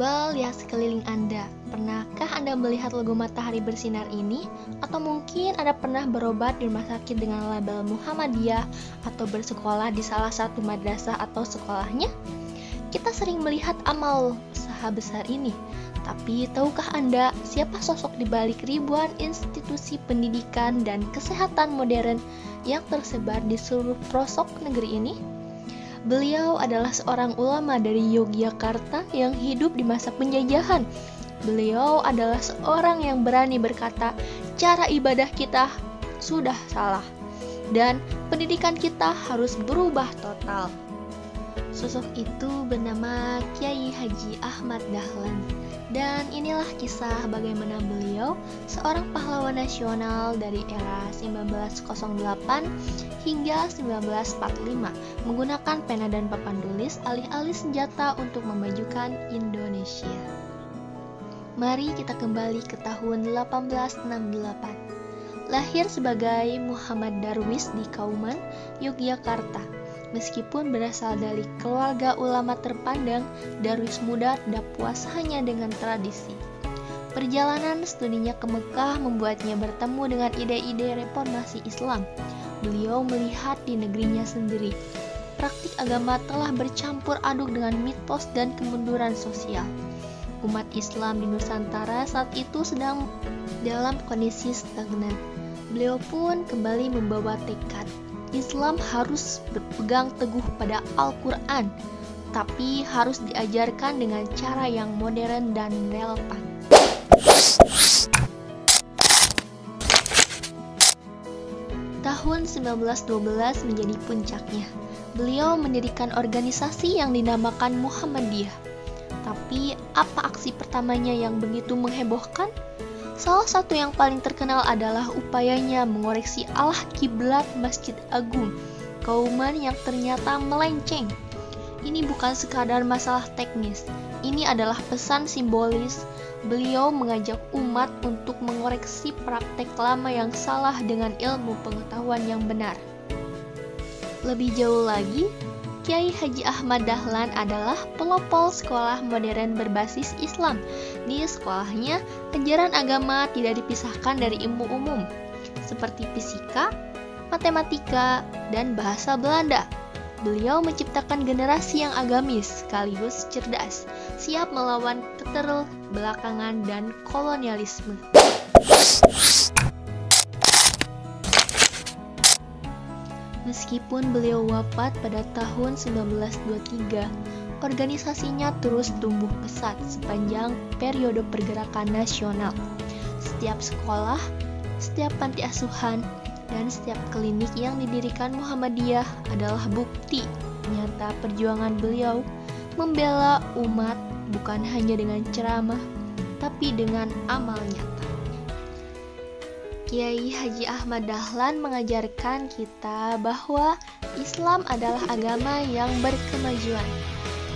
Coba lihat sekeliling Anda. Pernahkah Anda melihat logo matahari bersinar ini? Atau mungkin Anda pernah berobat di rumah sakit dengan label Muhammadiyah atau bersekolah di salah satu madrasah atau sekolahnya? Kita sering melihat amal usaha besar ini. Tapi tahukah Anda siapa sosok di balik ribuan institusi pendidikan dan kesehatan modern yang tersebar di seluruh pelosok negeri ini? Beliau adalah seorang ulama dari Yogyakarta yang hidup di masa penjajahan. Beliau adalah seorang yang berani berkata, cara ibadah kita sudah salah dan pendidikan kita harus berubah total. Sosok itu bernama Kiai Haji Ahmad Dahlan. Dan inilah kisah bagaimana beliau, seorang pahlawan nasional dari era 1908 hingga 1945, menggunakan pena dan papan tulis alih-alih senjata untuk memajukan Indonesia. Mari kita kembali ke tahun 1868. Lahir sebagai Muhammad Darwis di Kauman, Yogyakarta. Meskipun berasal dari keluarga ulama terpandang, Darwis muda tidak puas hanya dengan tradisi. Perjalanan studinya ke Mekah membuatnya bertemu dengan ide-ide reformasi Islam. Beliau melihat di negerinya sendiri, praktik agama telah bercampur aduk dengan mitos dan kemunduran sosial. Umat Islam di Nusantara saat itu sedang dalam kondisi stagnan. Beliau pun kembali membawa tekad. Islam harus berpegang teguh pada Al-Quran, tapi harus diajarkan dengan cara yang modern dan relevan. Tahun 1912 menjadi puncaknya. Beliau mendirikan organisasi yang dinamakan Muhammadiyah. Tapi apa aksi pertamanya yang begitu menghebohkan? Salah satu yang paling terkenal adalah upayanya mengoreksi arah kiblat Masjid Agung Kauman yang ternyata melenceng. Ini bukan sekadar masalah teknis, ini adalah pesan simbolis. Beliau mengajak umat untuk mengoreksi praktek lama yang salah dengan ilmu pengetahuan yang benar. Lebih jauh lagi, Kiai Haji Ahmad Dahlan adalah pelopor sekolah modern berbasis Islam. Di sekolahnya, ajaran agama tidak dipisahkan dari ilmu umum, seperti fisika, matematika, dan bahasa Belanda. Beliau menciptakan generasi yang agamis sekaligus cerdas, siap melawan keterbelakangan dan kolonialisme. Meskipun beliau wafat pada tahun 1923, organisasinya terus tumbuh pesat sepanjang periode pergerakan nasional. Setiap sekolah, setiap panti asuhan, dan setiap klinik yang didirikan Muhammadiyah adalah bukti nyata perjuangan beliau membela umat bukan hanya dengan ceramah, tapi dengan amal nyata. Kiai Haji Ahmad Dahlan mengajarkan kita bahwa Islam adalah agama yang berkemajuan.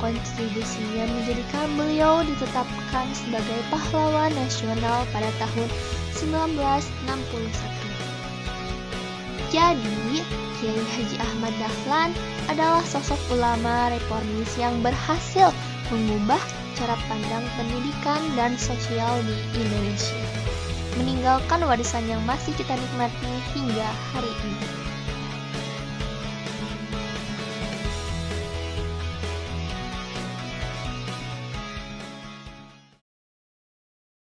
Kontribusinya menjadikan beliau ditetapkan sebagai pahlawan nasional pada tahun 1961. Jadi, Kiai Haji Ahmad Dahlan adalah sosok ulama reformis yang berhasil mengubah cara pandang pendidikan dan sosial di Indonesia, meninggalkan warisan yang masih kita nikmati hingga hari ini.